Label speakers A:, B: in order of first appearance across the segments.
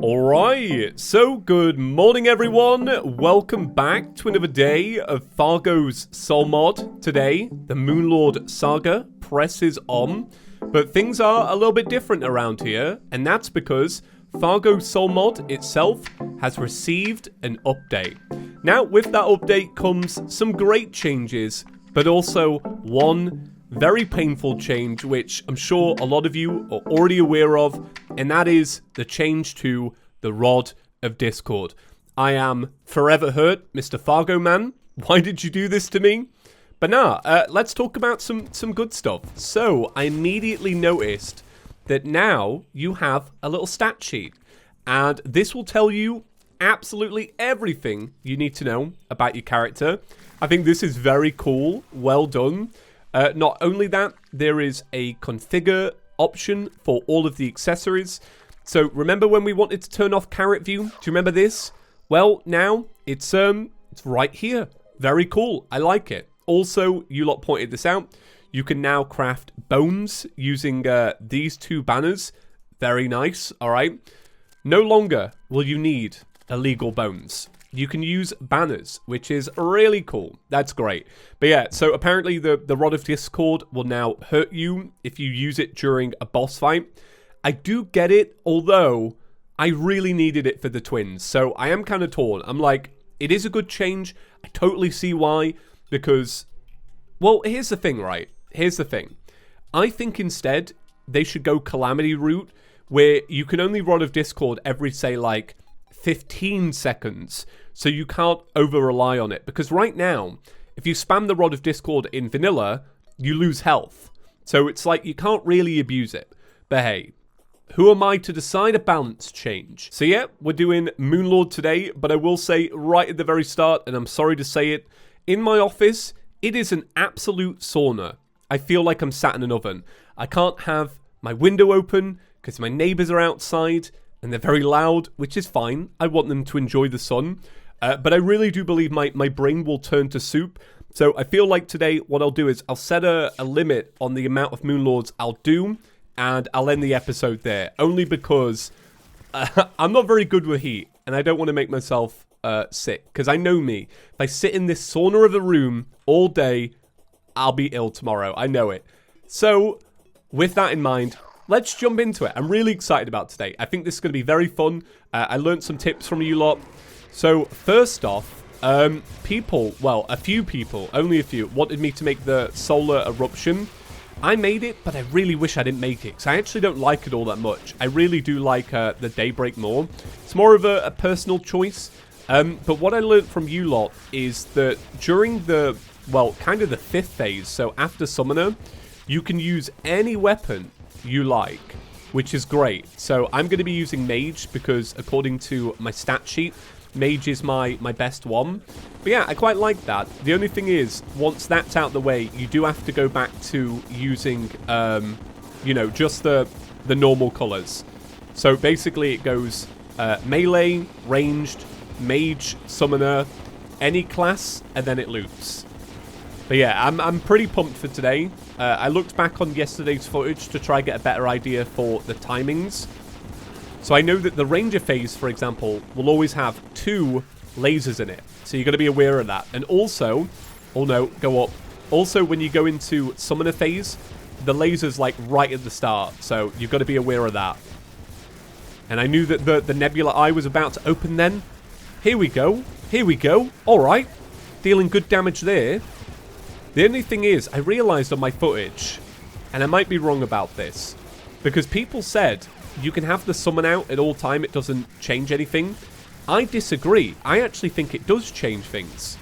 A: Alright, so good morning everyone, welcome back to another day of Fargo's Soul Mod. Today, the Moonlord Saga presses on, but things are a little bit different around here, and that's because Fargo's Soul Mod itself has received an update. Now, with that update comes some great changes, but also one very painful change, which I'm sure a lot of you are already aware of, and that is the change to the Rod of Discord. I am forever hurt, Mr. Fargo man. Why did you do this to me? But nah, let's talk about some good stuff. So, I immediately noticed that now you have a little stat sheet, and this will tell you absolutely everything you need to know about your character. I think this is very cool. Well done. Not only that, there is a configure option for all of the accessories. So remember when we wanted to turn off carrot view? Do you remember this? Well, now it's right here. Very cool. I like it. Also, you lot pointed this out. You can now craft bones using these two banners. Very nice. All right. No longer will you need illegal bones. You can use banners, which is really cool. That's great. But yeah, so apparently the Rod of Discord will now hurt you if you use it during a boss fight. I do get it, although I really needed it for the twins. So I am kind of torn. I'm like, it is a good change. I totally see why. Because, well, here's the thing, right? Here's the thing. I think instead they should go Calamity route, where you can only Rod of Discord every, say, like 15 seconds. So you can't over-rely on it. Because right now, if you spam the Rod of Discord in vanilla, you lose health. So it's like you can't really abuse it. But hey, who am I to decide a balance change? So yeah, we're doing Moonlord today. But I will say right at the very start, and I'm sorry to say it, in my office, it is an absolute sauna. I feel like I'm sat in an oven. I can't have my window open because my neighbors are outside. And they're very loud, which is fine. I want them to enjoy the sun. But I really do believe my brain will turn to soup. So I feel like today what I'll do is I'll set a limit on the amount of Moonlords I'll do. And I'll end the episode there. Only because I'm not very good with heat. And I don't want to make myself sick. Because I know me. If I sit in this sauna of a room all day, I'll be ill tomorrow. I know it. So with that in mind, let's jump into it. I'm really excited about today. I think this is going to be very fun. I learned some tips from you lot. So first off, people, well, a few people, only a few, wanted me to make the solar eruption. I made it, but I really wish I didn't make it, because I actually don't like it all that much. I really do like the daybreak more. It's more of a personal choice. But what I learned from you lot is that during the, well, kind of the fifth phase, so after Summoner, you can use any weapon you like, which is great. So I'm going to be using Mage because according to my stat sheet, Mage is my best one. But yeah, I quite like that. The only thing is, once that's out the way, you do have to go back to using, you know, just the normal colors. So basically it goes melee, ranged, Mage, Summoner, any class, and then it loops. But yeah, I'm pretty pumped for today. I looked back on yesterday's footage to try and get a better idea for the timings. So I know that the Ranger phase, for example, will always have 2 lasers in it. So you've got to be aware of that. And also, oh no, go up. Also, when you go into Summoner phase, the laser's like right at the start. So you've got to be aware of that. And I knew that the Nebula Eye was about to open then. Here we go. Here we go. All right. Dealing good damage there. The only thing is, I realized on my footage, and I might be wrong about this, because people said you can have the summon out at all time, it doesn't change anything. I disagree. I actually think it does change things.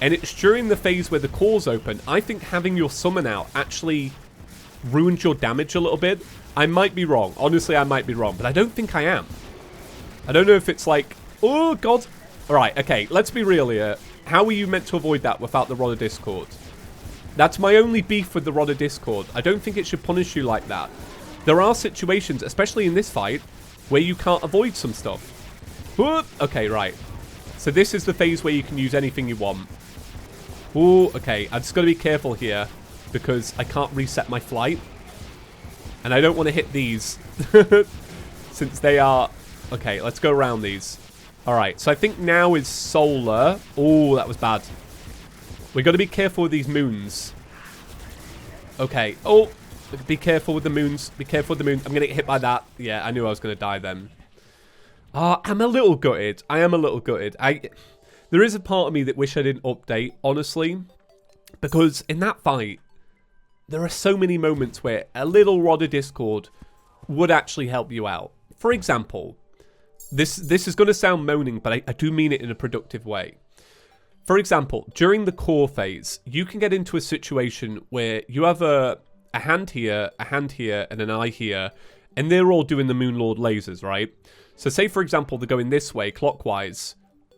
A: And it's during the phase where the core's open, I think having your summon out actually ruins your damage a little bit. I might be wrong. Honestly, I might be wrong, but I don't think I am. I don't know if it's like, oh god. Alright, okay, let's be real here. How are you meant to avoid that without the Rod of Discord? That's my only beef with the Rod of Discord. I don't think it should punish you like that. There are situations, especially in this fight, where you can't avoid some stuff. Whoop. Okay, right. So this is the phase where you can use anything you want. Ooh, okay. I've just got to be careful here because I can't reset my flight. And I don't want to hit these since they are Okay, let's go around these. All right, so I think now is solar. Oh, that was bad. We got to be careful with these moons. Okay. Oh, be careful with the moons. Be careful with the moons. I'm going to get hit by that. Yeah, I knew I was going to die then. I'm a little gutted. I am a little gutted. There is a part of me that wish I didn't update, honestly. Because in that fight, there are so many moments where a little rod of discord would actually help you out. For example, this is going to sound moaning, but I do mean it in a productive way. For example, during the core phase, you can get into a situation where you have a hand here, and an eye here, and they're all doing the Moonlord lasers, right? So say, for example, they're going this way, clockwise.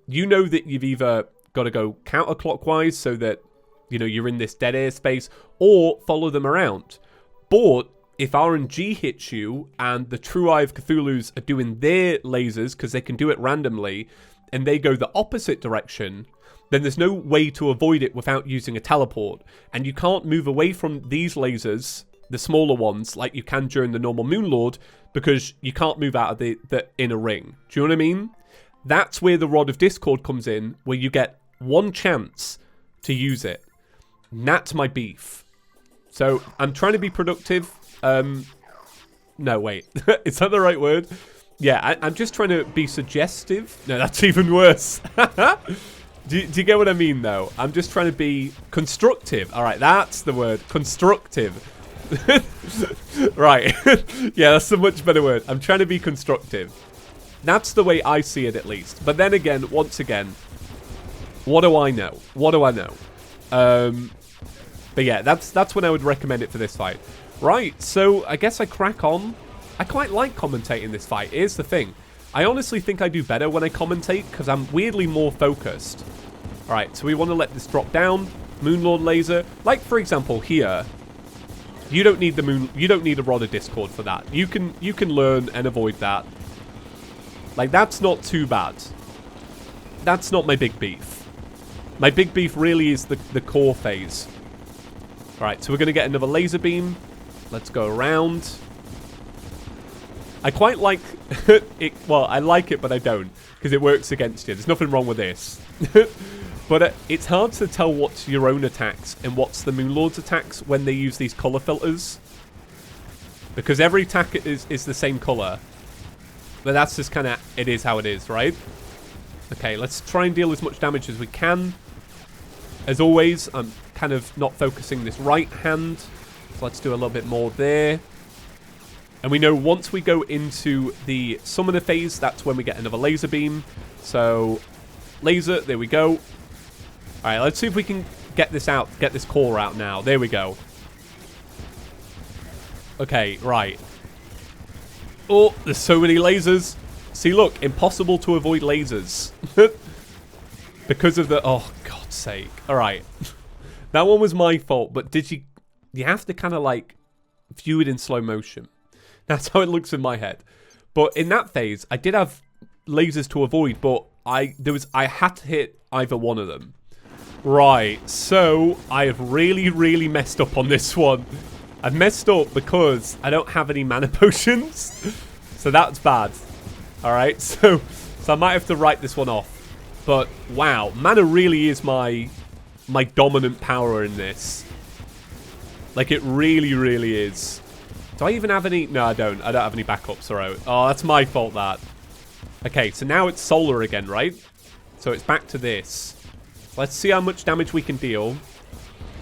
A: You know that you've either got to go counterclockwise so that, you know, you're in this dead air space, or follow them around. But if RNG hits you, and the True Eye of Cthulhu's are doing their lasers, because they can do it randomly, and they go the opposite direction, then there's no way to avoid it without using a teleport. And you can't move away from these lasers, the smaller ones, like you can during the normal Moonlord, because you can't move out of the inner ring. Do you know what I mean? That's where the Rod of Discord comes in, where you get one chance to use it. And that's my beef. So, I'm trying to be productive. No, wait. Is that the right word? Yeah, I'm just trying to be suggestive. No, that's even worse. Do you get what I mean, though? I'm just trying to be constructive. All right, that's the word. Constructive. Right. Yeah, that's a much better word. I'm trying to be constructive. That's the way I see it, at least. But then again, once again, what do I know? What do I know? But yeah, that's when I would recommend it for this fight. Right, so I guess I crack on. I quite like commentating this fight. Here's the thing. I honestly think I do better when I commentate because I'm weirdly more focused. Alright, so we want to let this drop down. Moonlord laser. Like, for example, here. You don't need a Rod of Discord for that. You can learn and avoid that. Like, that's not too bad. That's not my big beef. My big beef really is the core phase. Alright, so we're going to get another laser beam. Let's go around. I quite like it. Well, I like it, but I don't. Because it works against you. There's nothing wrong with this. But it's hard to tell what's your own attacks and what's the Moonlord's attacks when they use these color filters. Because every attack is the same color. But that's just kind of, it is how it is, right? Okay, let's try and deal as much damage as we can. As always, I'm kind of not focusing this right hand. So let's do a little bit more there. And we know once we go into the summoner phase, that's when we get another laser beam. So, laser, there we go. Alright, let's see if we can get this out, get this core out now. There we go. Okay, right. Oh, there's so many lasers. See, look, impossible to avoid lasers. Because of the... Oh, God's sake. Alright. That one was my fault, but did you... You have to kind of, like, view it in slow motion. That's how it looks in my head. But in that phase, I did have lasers to avoid, but I had to hit either one of them. Right, so I have really, really messed up on this one. I've messed up because I don't have any mana potions. So that's bad. Alright, so I might have to write this one off. But wow, mana really is my dominant power in this. Like it really, really is. Do I even have any? No, I don't. I don't have any backups. Alright. Oh, that's my fault, that. Okay, so now it's solar again, right? So it's back to this. Let's see how much damage we can deal.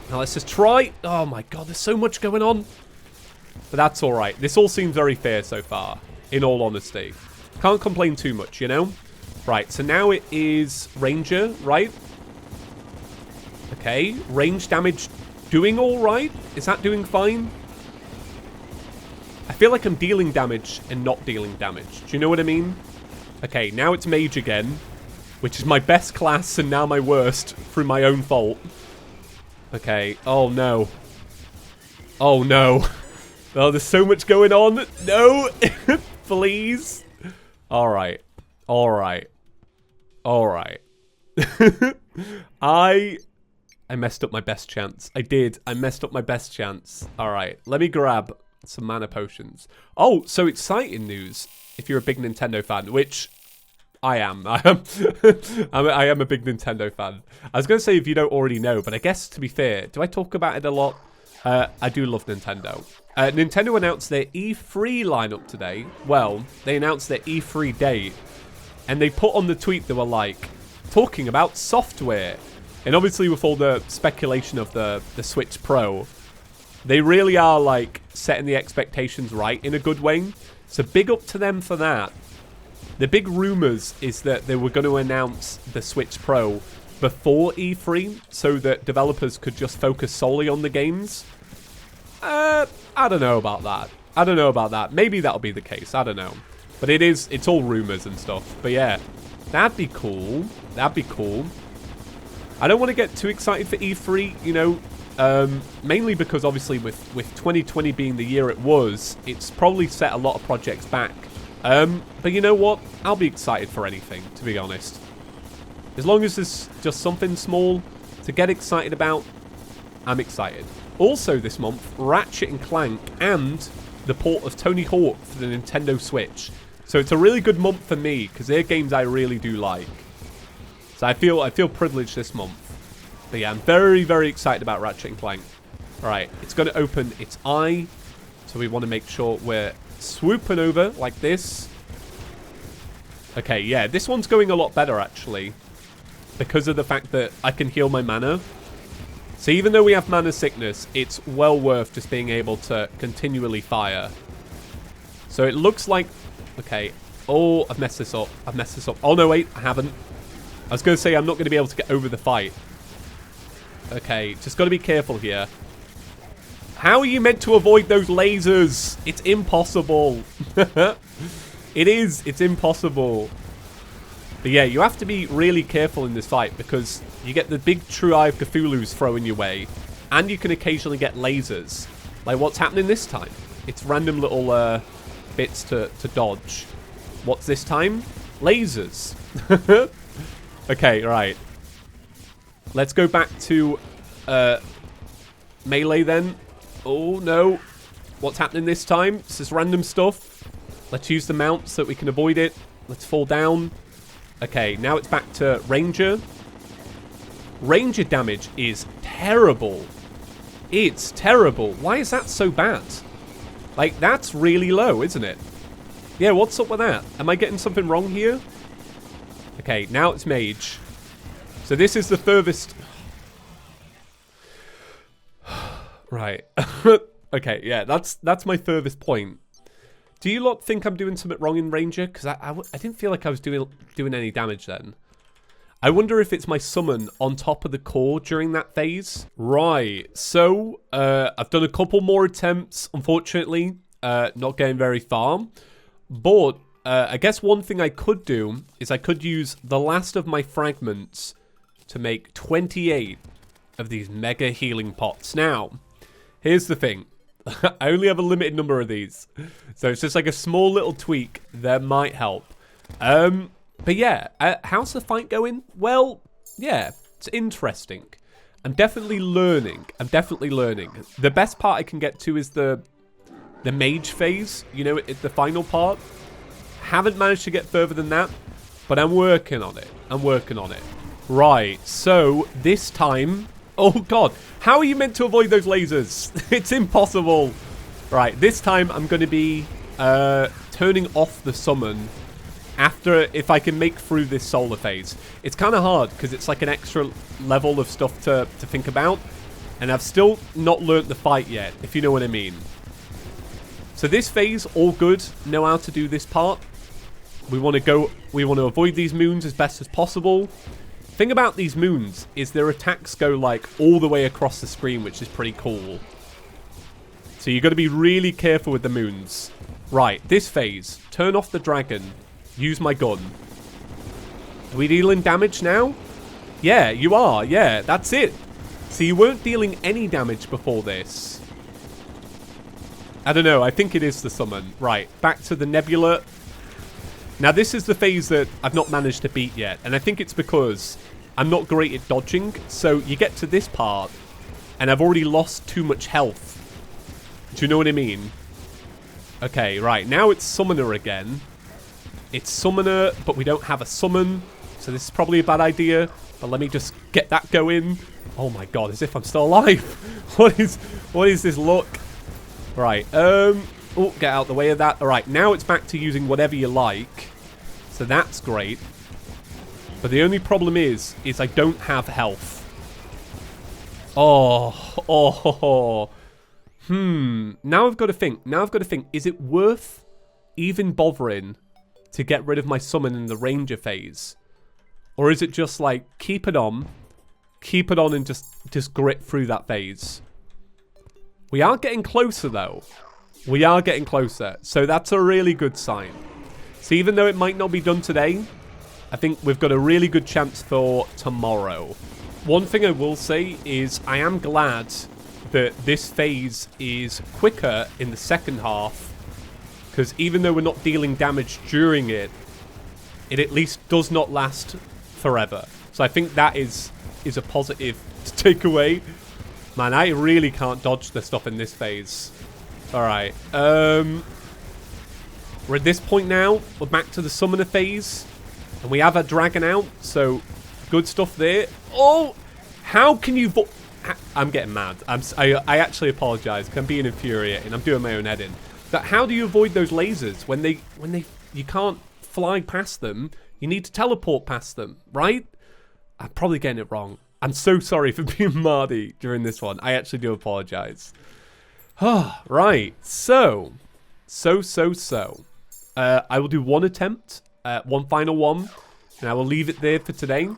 A: Now let's just try. Oh my god, there's so much going on. But that's alright. This all seems very fair so far, in all honesty. Can't complain too much, you know? Right, so now it is Ranger, right? Okay, range damage doing alright? Is that doing fine? I feel like I'm dealing damage and not dealing damage. Do you know what I mean? Okay, now it's Mage again, which is my best class and now my worst through my own fault. Okay, oh no. Oh no. Oh, there's so much going on. No, please. Alright. Alright. Alright. I messed up my best chance. I did. I messed up my best chance. Alright, let me grab some mana potions. Oh, so exciting news. if you're a big Nintendo fan, which I am. I am a big Nintendo fan. I was going to say if you don't already know, but I guess to be fair, do I talk about it a lot? I do love Nintendo. Nintendo announced their E3 lineup today. Well, they announced their E3 date, and they put on the tweet, they were like, talking about software. And obviously with all the speculation of the Switch Pro, they really are like setting the expectations right in a good way. So big up to them for that. The big rumors is that they were going to announce the Switch Pro before E3 so that developers could just focus solely on the games. I don't know about that. I don't know about that. Maybe that'll be the case. I don't know. But it's all rumors and stuff. But yeah, that'd be cool. That'd be cool. I don't want to get too excited for E3, you know, mainly because obviously with 2020 being the year it was, it's probably set a lot of projects back. But you know what? I'll be excited for anything, to be honest. As long as there's just something small to get excited about, I'm excited. Also this month, Ratchet & Clank and the port of Tony Hawk for the Nintendo Switch. So it's a really good month for me, because they're games I really do like. So I feel privileged this month. But yeah, I'm very, very excited about Ratchet & Clank. Alright, it's going to open its eye. So we want to make sure we're swooping over like this. Okay, yeah, this one's going a lot better, actually. Because of the fact that I can heal my mana. So even though we have mana sickness, it's well worth just being able to continually fire. So it looks like... Okay. Oh, I've messed this up. I've messed this up. Oh, no, wait, I haven't. I was going to say I'm not going to be able to get over the fight. Okay, just got to be careful here. How are you meant to avoid those lasers? It's impossible. It is. It's impossible. But yeah, you have to be really careful in this fight because you get the big True Eye of Cthulhu's throwing your way, and you can occasionally get lasers. Like what's happening this time? It's random little bits to dodge. What's this time? Lasers. Okay, right. Let's go back to melee then. Oh, no. What's happening this time? This is random stuff. Let's use the mount so that we can avoid it. Let's fall down. Okay, now it's back to Ranger. Ranger damage is terrible. It's terrible. Why is that so bad? Like, that's really low, isn't it? Yeah, what's up with that? Am I getting something wrong here? Okay, now it's Mage. So this is the furthest... Right. Okay, yeah, that's my furthest point. Do you lot think I'm doing something wrong in Ranger? Because I didn't feel like I was doing any damage then. I wonder if it's my summon on top of the core during that phase. Right, so I've done a couple more attempts, unfortunately. Not getting very far. But I guess one thing I could do is I could use the last of my fragments to make 28 of these mega healing pots. Now, here's the thing. I only have a limited number of these. So it's just like a small little tweak that might help. But yeah, how's the fight going? Well, yeah, it's interesting. I'm definitely learning. The best part I can get to is the mage phase. You know, the final part. Haven't managed to get further than that. But I'm working on it. Right, so this time... Oh, God. How are you meant to avoid those lasers? It's impossible. Right, this time I'm going to be turning off the summon after, if I can make through this solar phase. It's kind of hard because it's like an extra level of stuff to think about. And I've still not learnt the fight yet, if you know what I mean. So this phase, all good. Know how to do this part. We want to avoid these moons as best as possible. Thing about these moons is their attacks go like all the way across the screen, which is pretty cool. So you've got to be really careful with the moons. Right, this phase. Turn off the dragon. Use my gun. Are we dealing damage now? Yeah, you are. Yeah, that's it. So you weren't dealing any damage before this. I don't know. I think it is the summon. Right, back to the nebula. Now, this is the phase that I've not managed to beat yet. And I think it's because I'm not great at dodging. So you get to this part, and I've already lost too much health. Do you know what I mean? Okay, right. Now it's Summoner again. It's summoner, but we don't have a summon. So this is probably a bad idea. But let me just get that going. Oh my god, as if I'm still alive. What is this look? Right, oh, get out the way of that. Alright, now it's back to using whatever you like. So that's great. But the only problem is I don't have health. Oh. Now I've got to think. Is it worth even bothering to get rid of my summon in the ranger phase? Or is it just like, keep it on and just grit through that phase? We are getting closer though. We are getting closer. So that's a really good sign. So even though it might not be done today, I think we've got a really good chance for tomorrow. One thing I will say is I am glad that this phase is quicker in the second half, because even though we're not dealing damage during it, it at least does not last forever. So I think that is a positive to take away. Man, I really can't dodge the stuff in this phase. Alright. We're at this point now. We're back to the summoner phase. And we have a dragon out, so good stuff there. Oh, how can you... I'm getting mad. I actually apologize, because I'm being infuriating. I'm doing my own head in. But how do you avoid those lasers when you can't fly past them? You need to teleport past them, right? I'm probably getting it wrong. I'm so sorry for being mardy during this one. I actually do apologize. Right. So. I will do one attempt. One final one. And I will leave it there for today.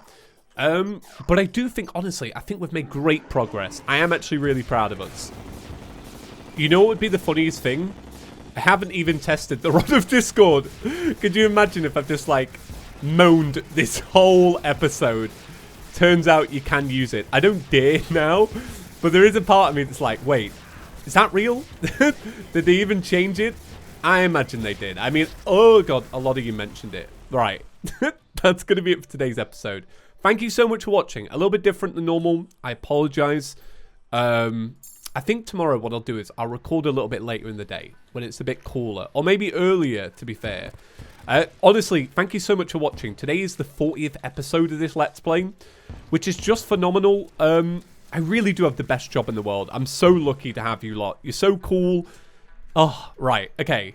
A: But I do think, honestly, I think we've made great progress. I am actually really proud of us. You know what would be the funniest thing? I haven't even tested the Rod of Discord. Could you imagine if I've just, like, moaned this whole episode? Turns out you can use it. I don't dare now. But there is a part of me that's like, wait, is that real? Did they even change it? I imagine they did. I mean, oh god, a lot of you mentioned it. Right. That's going to be it for today's episode. Thank you so much for watching. A little bit different than normal. I apologize. I think tomorrow what I'll do is I'll record a little bit later in the day when it's a bit cooler. Or maybe earlier, to be fair. Honestly, thank you so much for watching. Today is the 40th episode of this Let's Play, which is just phenomenal. I really do have the best job in the world. I'm so lucky to have you lot. You're so cool. Oh, right. Okay.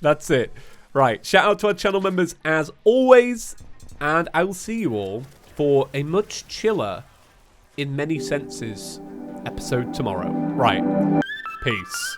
A: That's it. Right. Shout out to our channel members as always. And I will see you all for a much chiller, in many senses, episode tomorrow. Right. Peace.